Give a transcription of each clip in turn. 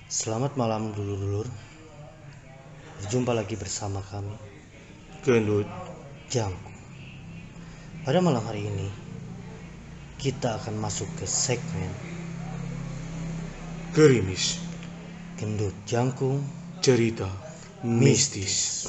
Selamat malam dulur-dulur. Berjumpa lagi bersama kami Gendut Jangku. Pada malam hari ini kita akan masuk ke segmen Gerimis, Gendut Jangkung cerita mistis.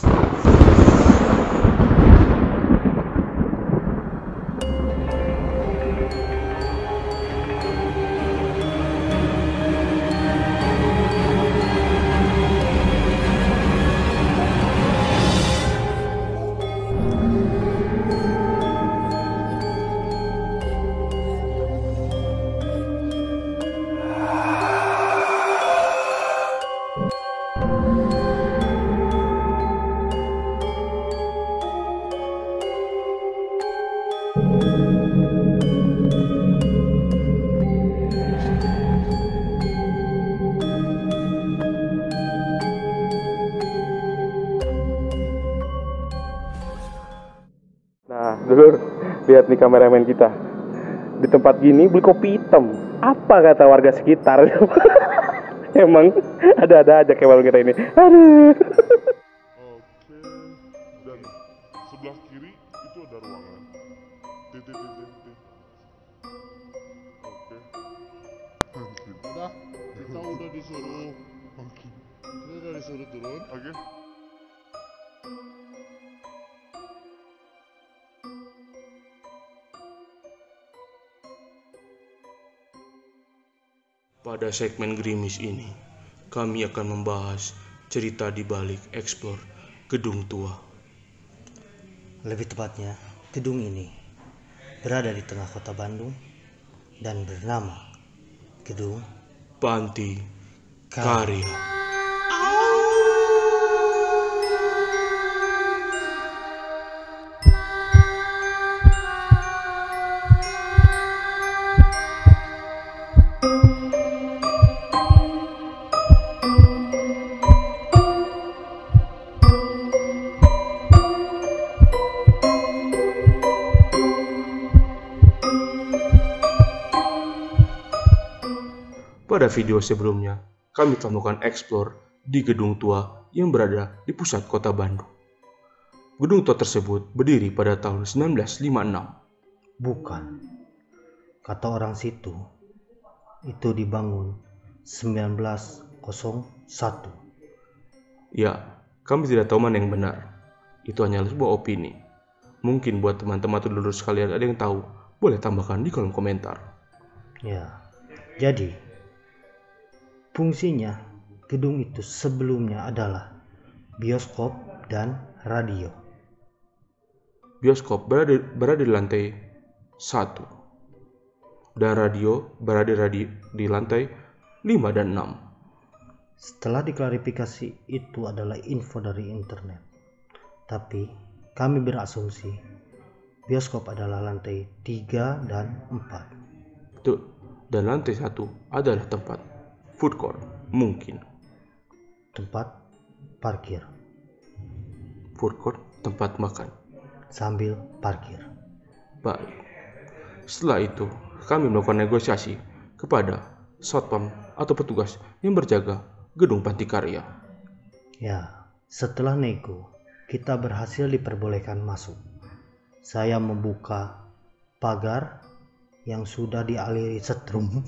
Nah, dulur, lihat nih kameramen kita. Di tempat gini beli kopi hitam. Apa kata warga sekitar? Emang ada-ada aja kayak kita ini. Aduh. Oke, dan sebelah kiri itu ada ruangan. Titik. Oke. Udah, kita udah disuruh. Oke. Kita udah disuruh turun. Oke. Pada segmen Gerimis ini, kami akan membahas cerita di balik eksplor gedung tua. Lebih tepatnya, gedung ini berada di tengah kota Bandung dan bernama Gedung Panti Karya. Pada video sebelumnya, kami telah melakukan eksplor di gedung tua yang berada di pusat kota Bandung. Gedung tua tersebut berdiri pada tahun 1956. Bukan. Kata orang situ, itu dibangun 1901. Ya, kami tidak tahu mana yang benar. Itu hanyalah sebuah opini. Mungkin buat teman-teman atau dulur sekalian ada yang tahu, boleh tambahkan di kolom komentar. Ya, jadi fungsinya gedung itu sebelumnya adalah bioskop dan radio. Bioskop berada di lantai 1 dan radio berada di lantai 5 dan 6. Setelah diklarifikasi itu adalah info dari internet. Tapi kami berasumsi bioskop adalah lantai 3 dan 4. Betul. Dan lantai 1 adalah tempat food court, mungkin. Tempat parkir Food court, tempat makan. sambil parkir. Baik. Setelah itu, kami melakukan negosiasi kepada satpam atau petugas yang berjaga gedung Panti Karya. Ya, setelah nego, kita berhasil diperbolehkan masuk. Saya membuka pagar yang sudah dialiri setrum.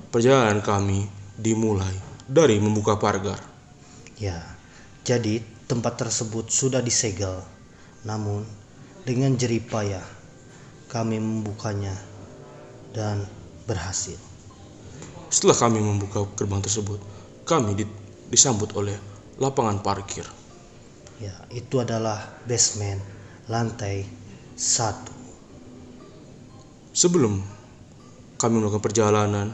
Perjalanan kami dimulai dari membuka pagar. Ya, jadi tempat tersebut sudah disegel. Namun, dengan jerih payah kami membukanya dan berhasil. Setelah kami membuka gerbang tersebut, kami disambut oleh lapangan parkir. Ya, itu adalah basement lantai 1. Sebelum kami melakukan perjalanan,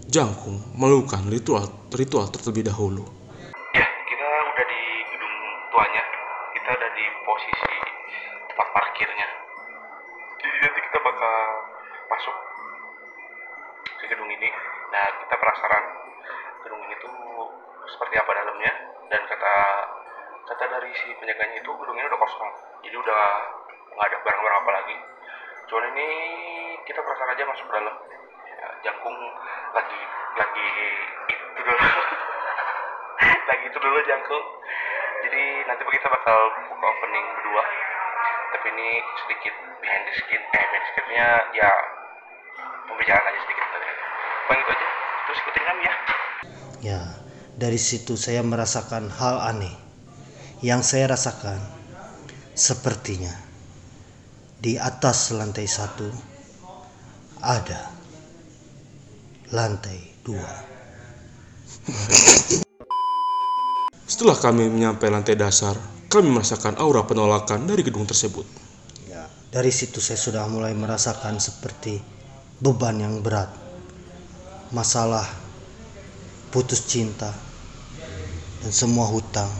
Jangkung melakukan ritual terlebih dahulu. Ya, kita udah di gedung tuanya. Kita udah di posisi tempat parkirnya. Jadi nanti kita bakal masuk ke gedung ini. Nah, kita penasaran gedung ini tuh seperti apa dalamnya. Dan kata dari si penjaganya itu gedung ini udah kosong. Jadi udah nggak ada barang-barang apa lagi. Cuman ini kita penasaran aja masuk ke dalam. Ya, Jangkung lagi itu dulu. Lagi itu dulu Jangkung. Jadi nanti kita bakal buka opening berdua. Tapi ini sedikit behind the scene-nya ya pembicaraan aja sedikit. Bang itu aja. Terus ikutin kami ya. Ya, dari situ saya merasakan hal aneh. Yang saya rasakan sepertinya di atas lantai 1 ada lantai 2. Setelah kami menyampai lantai dasar, kami merasakan aura penolakan dari gedung tersebut. Ya, dari situ saya sudah mulai merasakan seperti beban yang berat. Masalah putus cinta dan semua hutang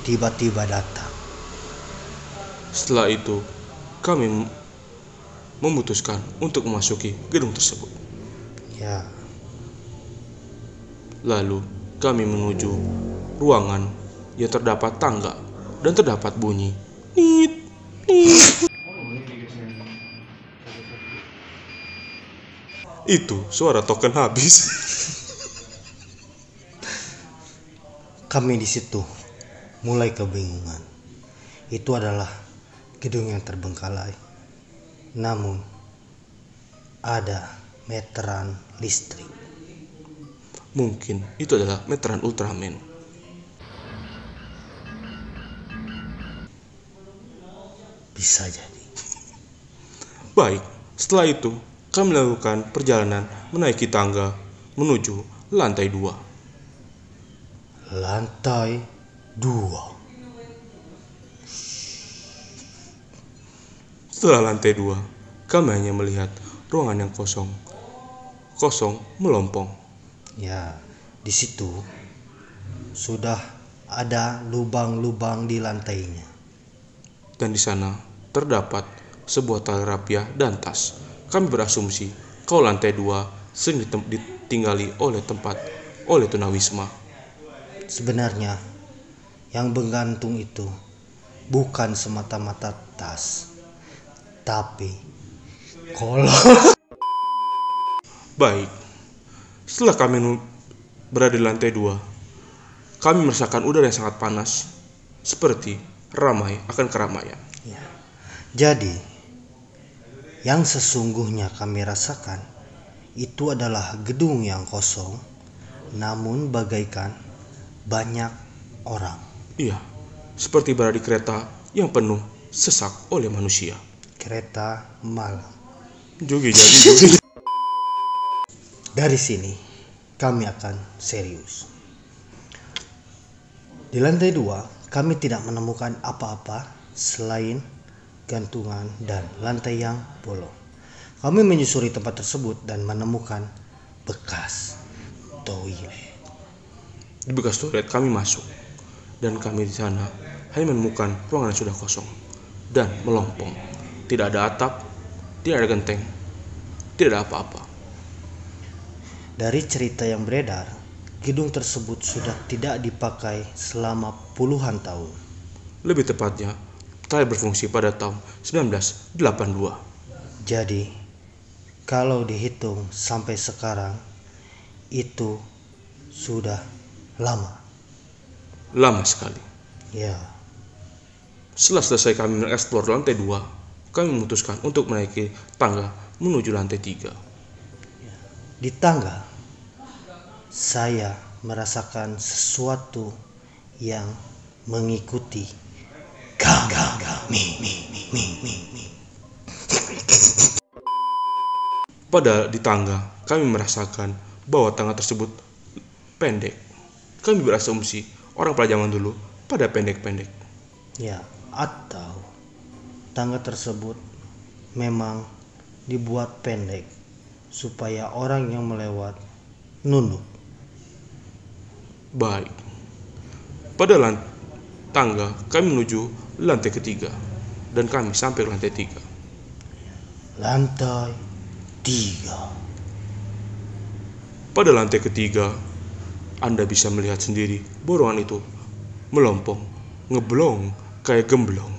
tiba-tiba datang. Setelah itu, kami memutuskan untuk memasuki gedung tersebut. Ya, Lalu, kami menuju ruangan yang terdapat tangga dan terdapat bunyi nit, nit. Itu suara token habis. kami di situ mulai kebingungan. Itu adalah gedung yang terbengkalai. Namun ada meteran listrik. Mungkin itu adalah meteran Ultraman. Bisa jadi. Baik, setelah itu kami melakukan perjalanan menaiki tangga menuju lantai 2. Lantai 2. Setelah lantai 2, kami hanya melihat ruangan yang kosong melompong. Ya, di situ sudah ada lubang-lubang di lantainya. Dan di sana terdapat sebuah tali rapiah dan tas. Kami berasumsi kalau lantai 2 sering ditinggali oleh tunawisma. Sebenarnya yang bergantung itu bukan semata-mata tas, tapi kolong. Baik, setelah kami berada di lantai 2, kami merasakan udara yang sangat panas, seperti ramai akan keramaian. Ya. Jadi, yang sesungguhnya kami rasakan itu adalah gedung yang kosong, namun bagaikan banyak orang. Iya, seperti berada di kereta yang penuh sesak oleh manusia. Kereta malam. Jogi. Dari sini kami akan serius. Di lantai 2 kami tidak menemukan apa-apa selain gantungan dan lantai yang bolong. Kami menyusuri tempat tersebut dan menemukan bekas toilet. Di bekas toilet kami masuk, dan kami di sana hanya menemukan ruangan yang sudah kosong dan melompong. Tidak ada atap, tidak ada genteng, tidak ada apa-apa. Dari cerita yang beredar, gedung tersebut sudah tidak dipakai selama puluhan tahun. Lebih tepatnya, terakhir berfungsi pada tahun 1982. Jadi, kalau dihitung sampai sekarang, itu sudah lama. Lama sekali. Ya, Setelah selesai kami mengeksplor lantai 2, kami memutuskan untuk menaiki tangga menuju lantai 3. di tangga, saya merasakan sesuatu yang mengikuti kami. Pada di tangga, kami merasakan bahwa tangga tersebut pendek. Kami berasumsi orang pada zaman dulu pada pendek-pendek. Ya, atau tangga tersebut memang dibuat pendek supaya orang yang melewat nunduk. Baik. Pada tangga, kami menuju lantai ketiga. Dan kami sampai ke lantai 3. Lantai 3. Pada lantai ketiga, Anda bisa melihat sendiri borongan itu melompong, ngeblong, kayak gemblong.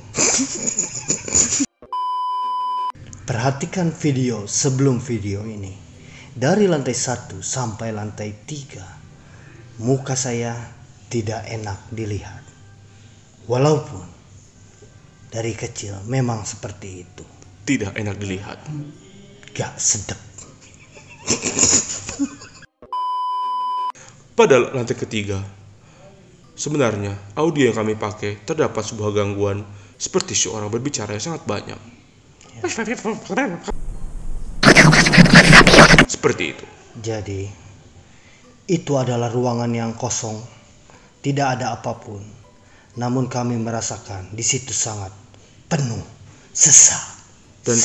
Perhatikan video sebelum video ini. Dari lantai 1 sampai lantai 3, muka saya tidak enak dilihat. Walaupun dari kecil memang seperti itu. Tidak enak dilihat. Gak sedap. Pada lantai ketiga, sebenarnya audio yang kami pakai terdapat sebuah gangguan seperti seorang berbicara yang sangat banyak. Seperti itu. Jadi, itu adalah ruangan yang kosong. Tidak ada apapun. Namun kami merasakan di situ sangat penuh sesak. Dan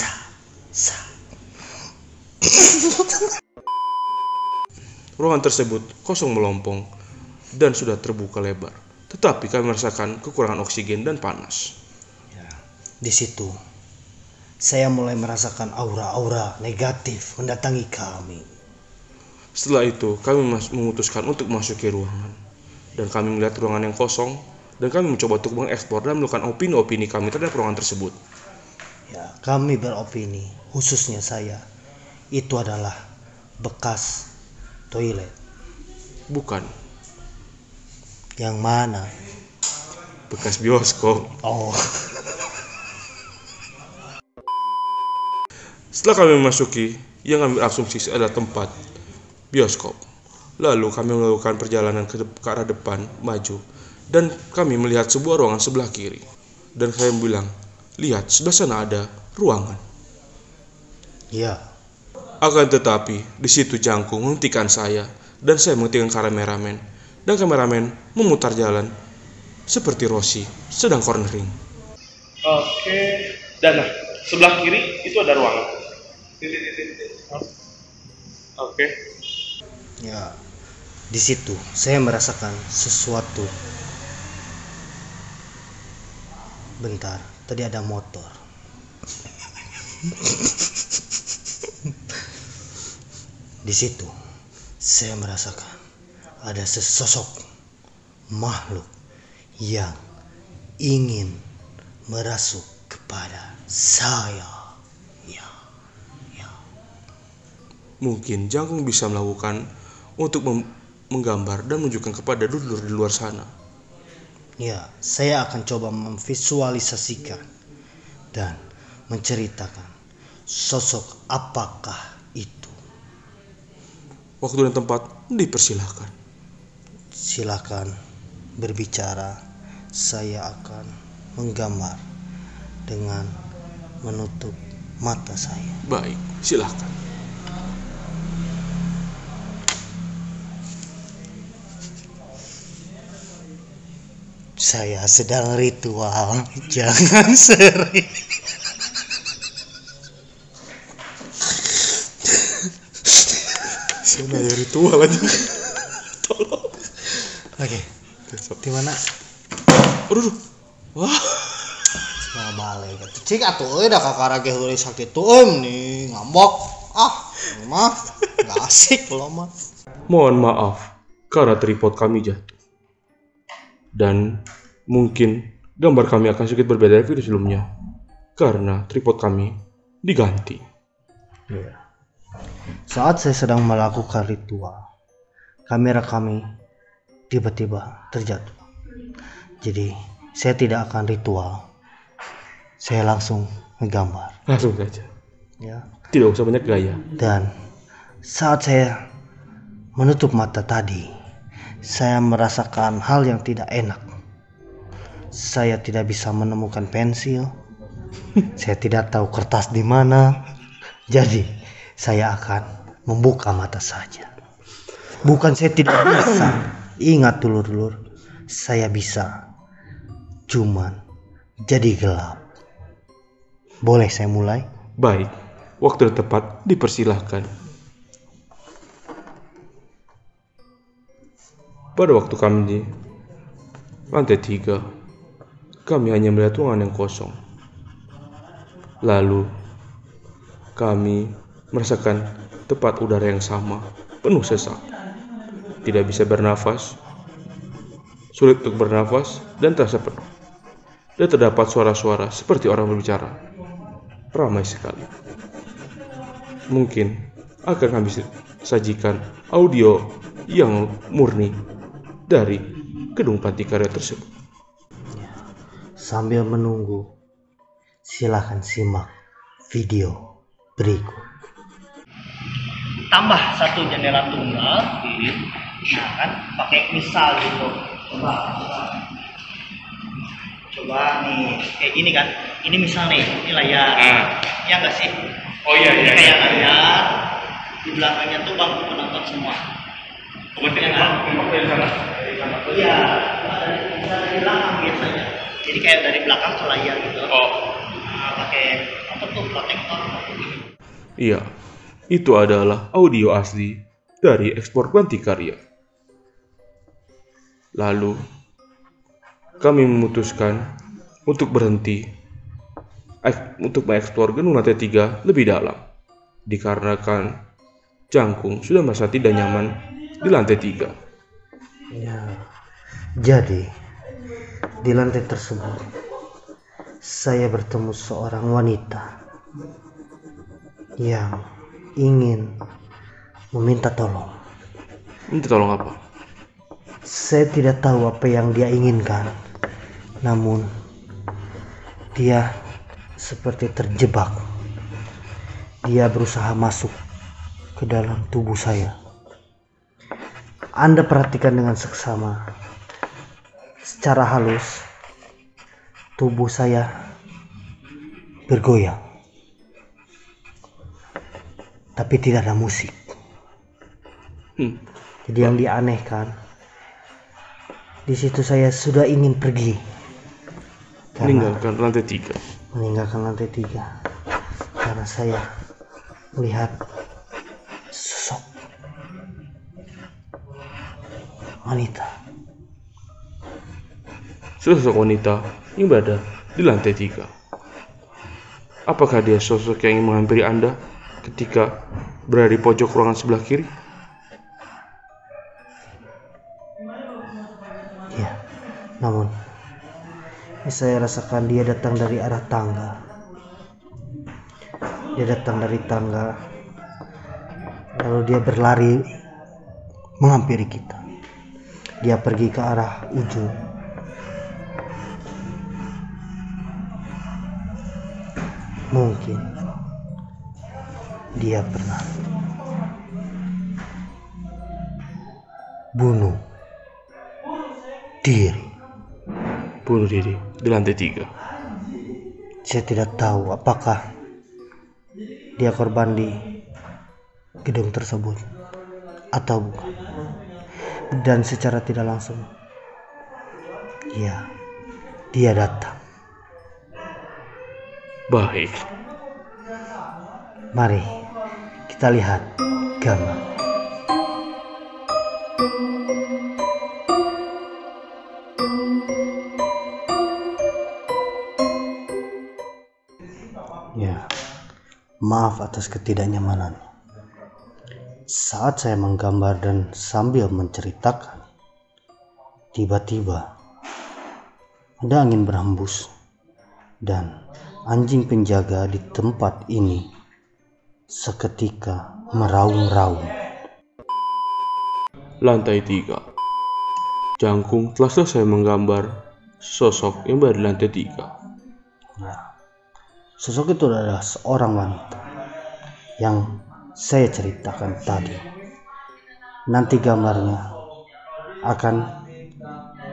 ruangan tersebut kosong melompong dan sudah terbuka lebar. Tetapi kami merasakan kekurangan oksigen dan panas. Ya, di situ saya mulai merasakan aura-aura negatif mendatangi kami. Setelah itu, kami memutuskan untuk memasuki ruangan. Dan kami melihat ruangan yang kosong. Dan kami mencoba untuk mengeksplor dan melakukan opini-opini kami terhadap ruangan tersebut. Ya, kami beropini, khususnya saya, itu adalah bekas toilet. Bukan, Yang mana? bekas bioskop. Oh, Setelah kami memasuki, yang kami asumsi adalah tempat bioskop. Lalu kami melakukan perjalanan ke arah depan, maju. Dan kami melihat sebuah ruangan sebelah kiri. Dan saya bilang, lihat sebelah sana ada ruangan. ya. Akan tetapi, di situ Jangkung menghentikan saya. Dan saya menghentikan kameramen. Dan kameramen memutar jalan. Seperti Rossi sedang cornering. Oke, dan nah, sebelah kiri itu ada ruangan. Oke. Ya, di situ saya merasakan sesuatu. Bentar, tadi ada motor. Di situ saya merasakan ada sesosok makhluk yang ingin merasuk kepada saya. Mungkin Jangkung bisa melakukan untuk menggambar dan menunjukkan kepada dulur di luar sana. Ya, saya akan coba memvisualisasikan dan menceritakan sosok apakah itu. Waktu dan tempat dipersilahkan. Silakan berbicara. Saya akan menggambar dengan menutup mata saya. Baik, silahkan. Saya sedang ritual, jangan sering. Sana ya ritual aja. Tolong. Oke, di mana? Aduh. Wah. Nah, balik. Cik atuh euy da kakarage heuli sakitu nih ngambok. Ini mah enggak asik lo mah. Mohon maaf karena tripod kami jatuh. Dan mungkin gambar kami akan sedikit berbeda dari video sebelumnya karena tripod kami diganti. Ya. Saat saya sedang melakukan ritual, kamera kami tiba-tiba terjatuh. Jadi saya tidak akan ritual, saya langsung menggambar. Langsung saja. Ya. Tidak usah banyak gaya. Dan saat saya menutup mata tadi, saya merasakan hal yang tidak enak. Saya tidak bisa menemukan pensil. Saya tidak tahu kertas di mana. Jadi, saya akan membuka mata saja. Bukan saya tidak bisa. Ingat dulur-dulur, saya bisa. Cuman jadi gelap. Boleh saya mulai? Baik, waktu yang tepat dipersilahkan. Pada waktu kami di lantai 3, kami hanya melihat ruangan yang kosong. Lalu, kami merasakan tempat udara yang sama, penuh sesak. Tidak bisa bernafas, sulit untuk bernafas, dan terasa penuh. Dan terdapat suara-suara seperti orang berbicara. Ramai sekali. Mungkin akan kami sajikan audio yang murni dari Gedung Pantikarya tersebut. Sambil menunggu, silahkan simak video berikut. Tambah satu jendela tunggal, nah kan pakai misal gitu. Coba nih kayak gini kan, ini misal nih, ini layar, ya nggak sih? Oh iya. Ini kayak layar, di belakangnya tuh bangku penonton semua. Berarti memang dari sana. Iya, dari belakang biasanya. Jadi kayak dari belakang ke layar gitu. Oh. Nah, pakai apa tuh protektor. Iya, itu adalah audio asli dari ekspor Pantikarya. Lalu, kami memutuskan untuk berhenti untuk mengeksplor gedung lantai 3 lebih dalam, dikarenakan Jangkung sudah merasa tidak nyaman di lantai 3. Ya, jadi di lantai tersebut saya bertemu seorang wanita yang ingin meminta tolong. Minta tolong apa? Saya tidak tahu apa yang dia inginkan, namun dia seperti terjebak. Dia berusaha masuk ke dalam tubuh saya. Anda perhatikan dengan seksama, secara halus tubuh saya bergoyang, tapi tidak ada musik. Jadi yang dianehkan, di situ saya sudah ingin pergi, Meninggalkan lantai 3. meninggalkan lantai 3 karena saya melihat sosok wanita. Sosok wanita yang berada di lantai 3. Apakah dia sosok yang ingin menghampiri Anda ketika berada di pojok ruangan sebelah kiri? Ya, namun saya rasakan dia datang dari arah tangga. Dia datang dari tangga, lalu dia berlari menghampiri kita. Dia pergi ke arah ujung. Mungkin dia pernah bunuh diri. Bunuh diri di lantai 3. Saya tidak tahu apakah dia korban di gedung tersebut atau bukan. Dan secara tidak langsung, ya, dia datang. Baik. Mari kita lihat gambar. Ya, maaf atas ketidaknyamanan. Saat saya menggambar dan sambil menceritakan, tiba-tiba ada angin berhembus dan anjing penjaga di tempat ini seketika meraung-raung. Lantai 3. Jangkung telah selesai menggambar sosok yang berada di lantai 3. Ya, sosok itu adalah seorang wanita yang saya ceritakan tadi. Nanti gambarnya akan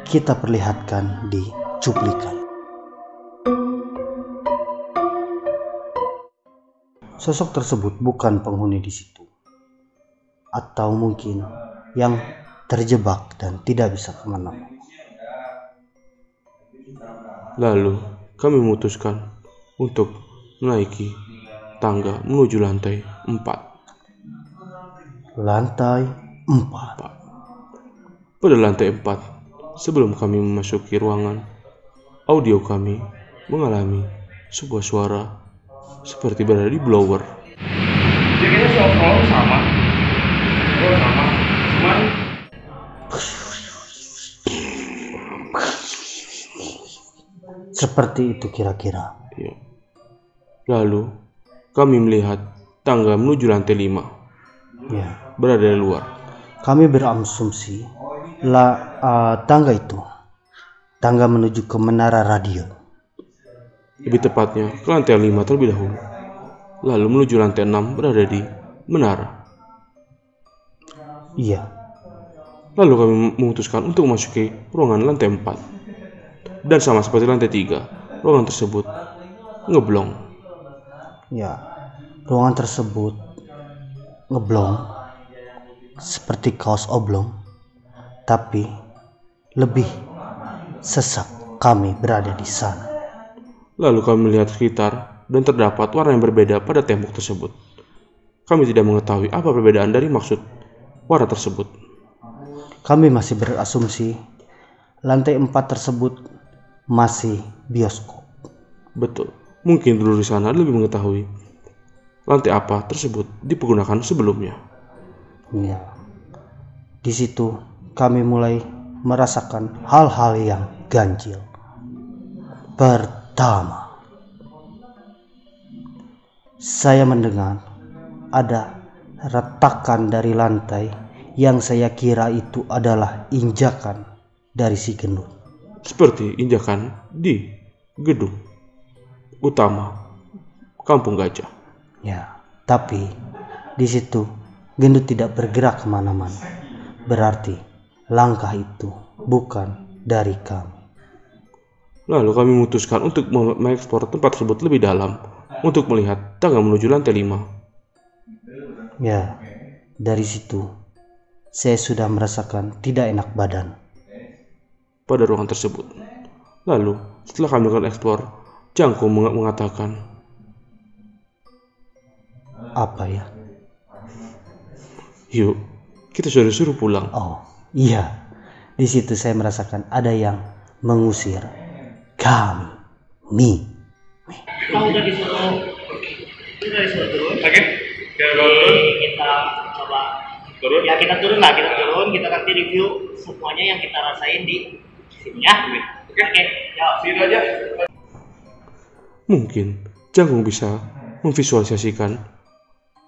kita perlihatkan di cuplikan. Sosok tersebut bukan penghuni di situ, atau mungkin yang terjebak dan tidak bisa kemana-mana. Lalu kami memutuskan untuk menaiki tangga menuju lantai 4. Lantai 4. Pada lantai 4, sebelum kami memasuki ruangan, audio kami mengalami sebuah suara seperti berada di blower. Jadi kita overall sama. Oh sama. Cuman Seperti itu kira-kira. Ya. Lalu kami melihat tangga menuju lantai 5. Ya. berada di luar. Kami berasumsi tangga itu tangga menuju ke menara radio. Lebih tepatnya ke lantai 5 terlebih dahulu. Lalu menuju lantai 6 berada di menara. Iya. Lalu kami memutuskan untuk memasuki ruangan lantai 4. Dan sama seperti lantai 3, ruangan tersebut ngeblong. Ya, ruangan tersebut ngeblong seperti kaos oblong, tapi lebih sesak kami berada di sana. Lalu kami melihat sekitar dan terdapat warna yang berbeda pada tembok tersebut. Kami tidak mengetahui apa perbedaan dari maksud warna tersebut. Kami masih berasumsi lantai 4 tersebut masih bioskop. Betul, mungkin dulu di sana lebih mengetahui lantai apa tersebut dipergunakan sebelumnya. Ya. Di situ kami mulai merasakan hal-hal yang ganjil. Pertama, saya mendengar ada retakan dari lantai yang saya kira itu adalah injakan dari si gendut. Seperti injakan di gedung utama Kampung Gajah. Ya, tapi di situ gendut tidak bergerak kemana-mana. Berarti langkah itu bukan dari kami. Lalu kami memutuskan untuk mengeksplor tempat tersebut lebih dalam untuk melihat tangga menuju lantai 5. Ya, dari situ saya sudah merasakan tidak enak badan pada ruangan tersebut. Lalu setelah kami melakukan eksplor, Jangkung mengatakan, apa ya? yuk kita sudah disuruh pulang. Oh iya, di situ saya merasakan ada yang mengusir kami. Kau udah disuruh turun. Oke, kita turun. Kita coba Turun. ya, kita turun. Kita nanti review semuanya yang kita rasain di sini ya. Oke, ya Situ aja. Mungkin Jangkung bisa memvisualisasikan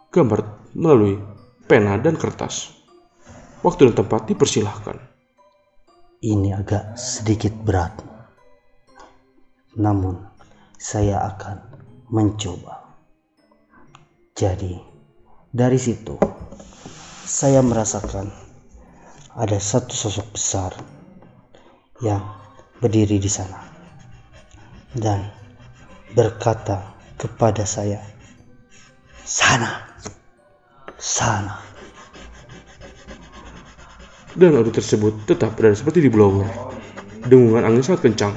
gambar melalui pena dan kertas. Waktu dan tempat dipersilahkan. Ini agak sedikit berat, namun saya akan mencoba. Jadi dari situ saya merasakan ada satu sosok besar yang berdiri di sana dan berkata kepada saya, sana. Dan audio tersebut tetap berada seperti di blower. Dengungan angin sangat kencang.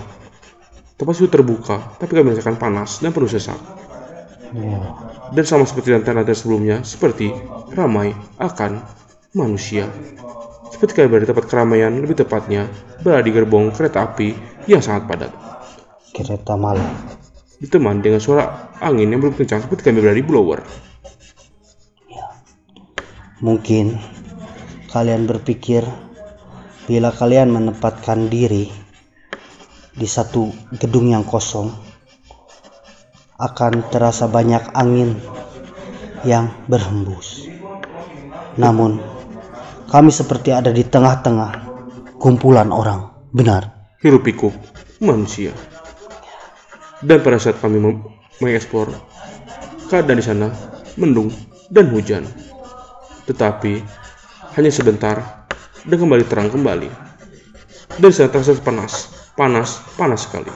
Tempat itu terbuka, tapi kami merasakan panas dan penuh sesak. Dan sama seperti lantai-lantai sebelumnya, seperti ramai akan manusia. Seperti kami berada di tempat keramaian, lebih tepatnya berada di gerbong kereta api yang sangat padat. Kereta malam. Ditemani dengan suara angin yang belum kencang seperti kami berada di blower. Mungkin kalian berpikir bila kalian menempatkan diri di satu gedung yang kosong akan terasa banyak angin yang berhembus. Namun kami seperti ada di tengah-tengah kumpulan orang. Benar. Hiruk pikuk manusia. Dan pada saat kami mengeksplor, keadaan di sana mendung dan hujan. Tetapi hanya sebentar dan kembali terang kembali. Dan saya terasa panas sekali.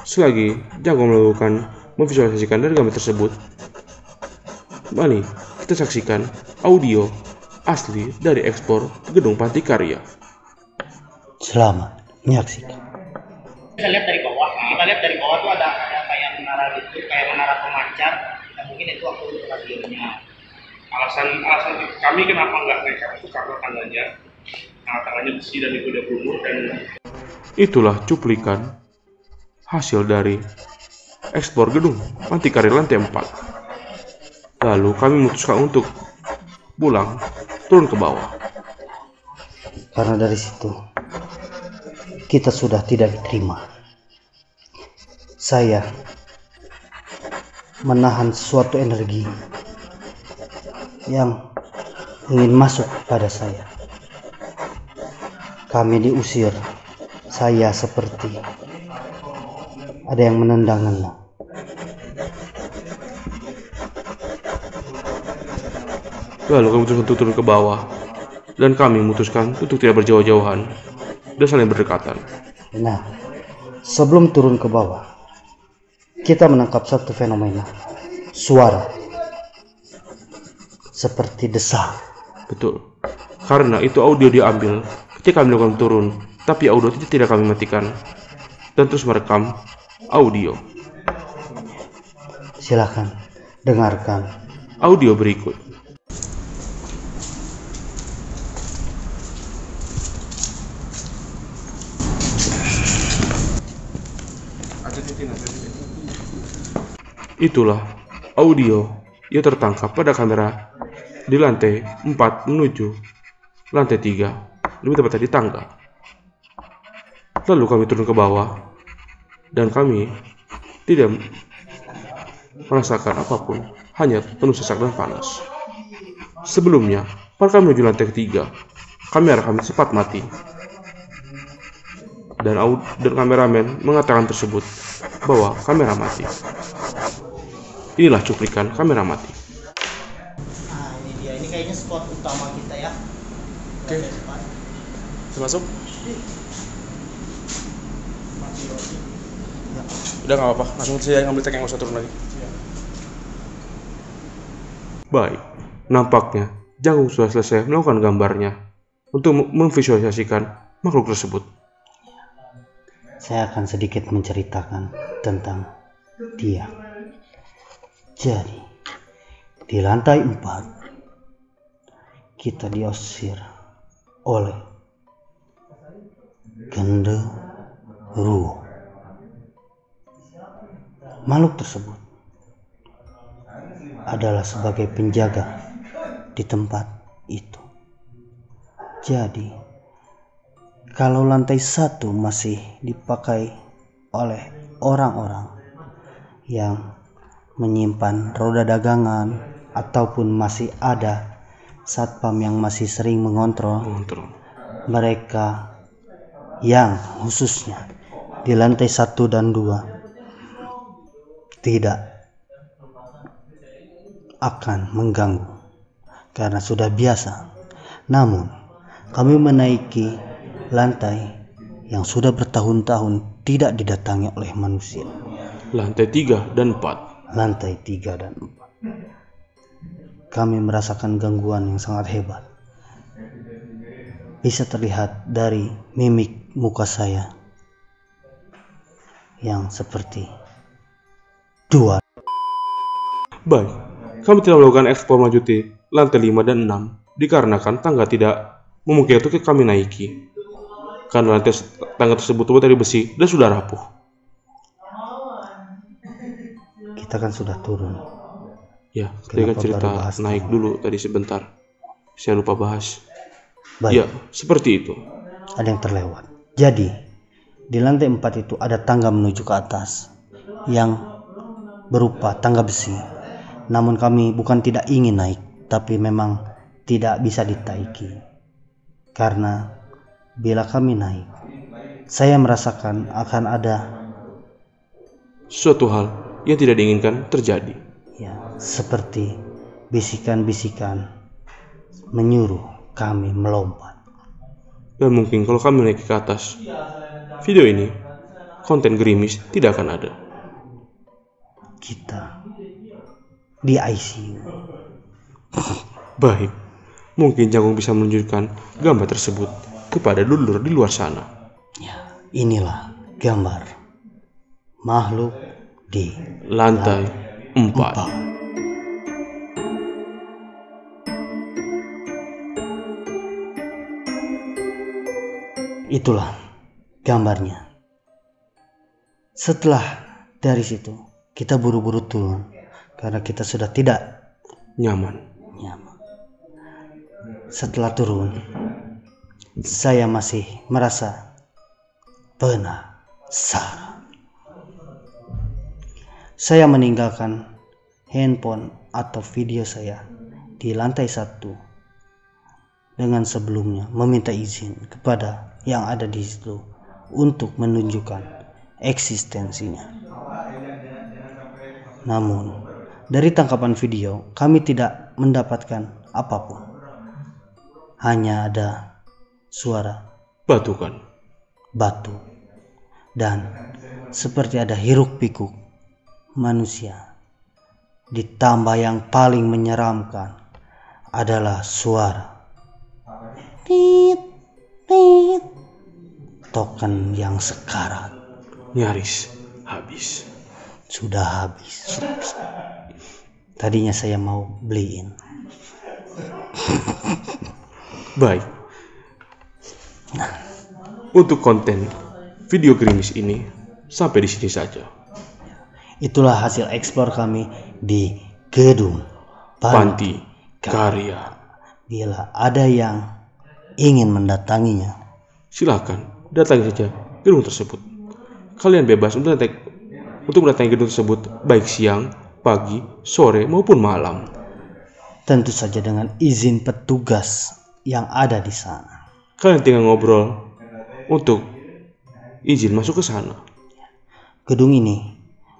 Selagi Jangkung melakukan memvisualisasikan dari gambar tersebut, mari kita saksikan audio asli dari ekspor gedung Pantikarya. Selamat menyaksikan. kita lihat dari bawah. Kita lihat dari bawah tuh ada kayak menara gitu, kayak menara pemancar. Dan mungkin itu waktu untuk radionya. Alasan kami kenapa nggak naik itu karena tangannya besi dan itu udah berumur dan Itulah cuplikan hasil dari ekspor gedung Pantikarya lantai 4. Lalu kami memutuskan untuk pulang, turun ke bawah. Karena dari situ kita sudah tidak diterima. Saya menahan suatu energi yang ingin masuk pada saya. Kami diusir. Saya seperti ada yang menendang-nendang. Lalu kami memutuskan untuk turun ke bawah, dan kami memutuskan untuk tidak berjauh-jauhan dan saling berdekatan. Nah, sebelum turun ke bawah, kita menangkap satu fenomena, suara seperti desah. Betul, karena itu audio diambil ketika kami melakukan turun, tapi audio itu tidak kami matikan dan terus merekam audio. Silakan dengarkan Audio berikut. Itulah audio yang tertangkap pada kamera di lantai 4 menuju lantai 3, lebih tepatnya di tangga. Lalu kami turun ke bawah dan kami tidak merasakan apapun, hanya penuh sesak dan panas. Sebelumnya, pada kami menuju lantai ketiga, kamera kami sempat mati. Dan kameramen mengatakan tersebut bahwa kamera mati. Inilah cuplikan kamera mati. Nah ini dia, ini kayaknya spot utama kita ya. Oke. Termasuk? Udah nggak apa-apa, langsung saya ngambil tag yang usah turun lagi. Baik, nampaknya Jangkung sudah selesai melakukan gambarnya untuk memvisualisasikan makhluk tersebut. Saya akan sedikit menceritakan tentang dia. Jadi, di lantai 4 kita diusir oleh genderuwo. Makhluk tersebut adalah sebagai penjaga di tempat itu. Jadi, kalau lantai 1 masih dipakai oleh orang-orang yang menyimpan roda dagangan ataupun masih ada satpam yang masih sering mengontrol mereka, yang khususnya di lantai 1 dan 2 tidak akan mengganggu karena sudah biasa. Namun kami menaiki lantai yang sudah bertahun-tahun tidak didatangi oleh manusia. Lantai 3 dan 4. Lantai 3 dan 4. Kami merasakan gangguan yang sangat hebat. Bisa terlihat dari mimik muka saya yang seperti dua. Baik, kami tidak melakukan ekspor melanjuti lantai 5 dan 6 dikarenakan tangga tidak memungkinkan untuk kami naiki. Karena tangga tersebut terbuat dari besi dan sudah rapuh. Kita kan sudah turun. Ya, kita cerita naik dulu tadi sebentar. Saya lupa bahas. Baik. Ya, seperti itu. Ada yang terlewat. Jadi, di lantai 4 itu ada tangga menuju ke atas yang berupa tangga besi. Namun kami bukan tidak ingin naik, tapi memang tidak bisa ditaiki. Karena bila kami naik, saya merasakan akan ada suatu hal yang tidak diinginkan terjadi. Ya, seperti bisikan-bisikan menyuruh kami melompat. Dan mungkin kalau kami naik ke atas video ini, konten gerimis tidak akan ada. Kita di ICU. Baik, mungkin Jangkung bisa menunjukkan gambar tersebut kepada dulur di luar sana. Ya, inilah gambar makhluk di lantai 4. Itulah gambarnya. Setelah dari situ, kita buru-buru turun karena kita sudah tidak nyaman. Setelah turun, saya masih merasa penasaran. Saya meninggalkan handphone atau video saya di lantai 1 dengan sebelumnya meminta izin kepada yang ada di situ untuk menunjukkan eksistensinya. Namun, dari tangkapan video kami tidak mendapatkan apapun. Hanya ada suara Batukan. batu dan seperti ada hiruk-pikuk manusia. Ditambah yang paling menyeramkan adalah suara tit tit token yang sekarat. Nyaris habis. Sudah habis. Tadinya saya mau beliin. Baik. Untuk konten video gerimis ini sampai di sini saja. Itulah hasil eksplor kami di Gedung Panti Karya. Bila ada yang ingin mendatanginya, Silakan datangi saja gedung tersebut. Kalian bebas untuk mendatangi gedung tersebut baik siang, pagi, sore maupun malam. tentu saja dengan izin petugas yang ada di sana. Kalian tinggal ngobrol untuk izin masuk ke sana. Gedung ini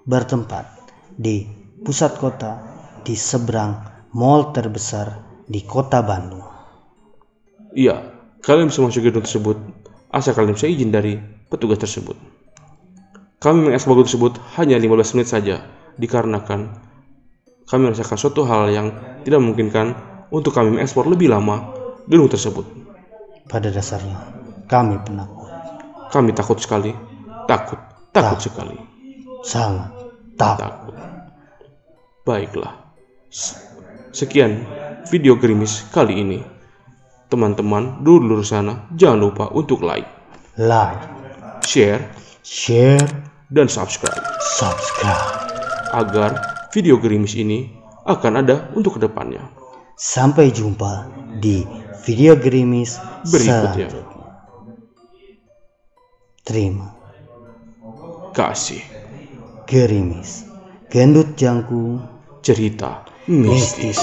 bertempat di pusat kota di seberang mall terbesar di kota Bandung. Iya, kalian bisa masuk gedung tersebut asal kalian bisa izin dari petugas tersebut. Kami mengeksplor gedung tersebut hanya 15 menit saja, dikarenakan kami merasakan suatu hal yang tidak memungkinkan untuk kami mengeksplor lebih lama gedung tersebut. Pada dasarnya kami penakut, Kami takut sekali, takut sekali, sangat takut. takut. Baiklah, sekian video gerimis kali ini. Teman-teman dulur sana jangan lupa untuk like, share, dan subscribe agar video gerimis ini akan ada untuk kedepannya. Sampai jumpa di video gerimis Berikutnya. selanjutnya. Terima Kasih. gerimis, gendut jangkung, Cerita mistis. mistis.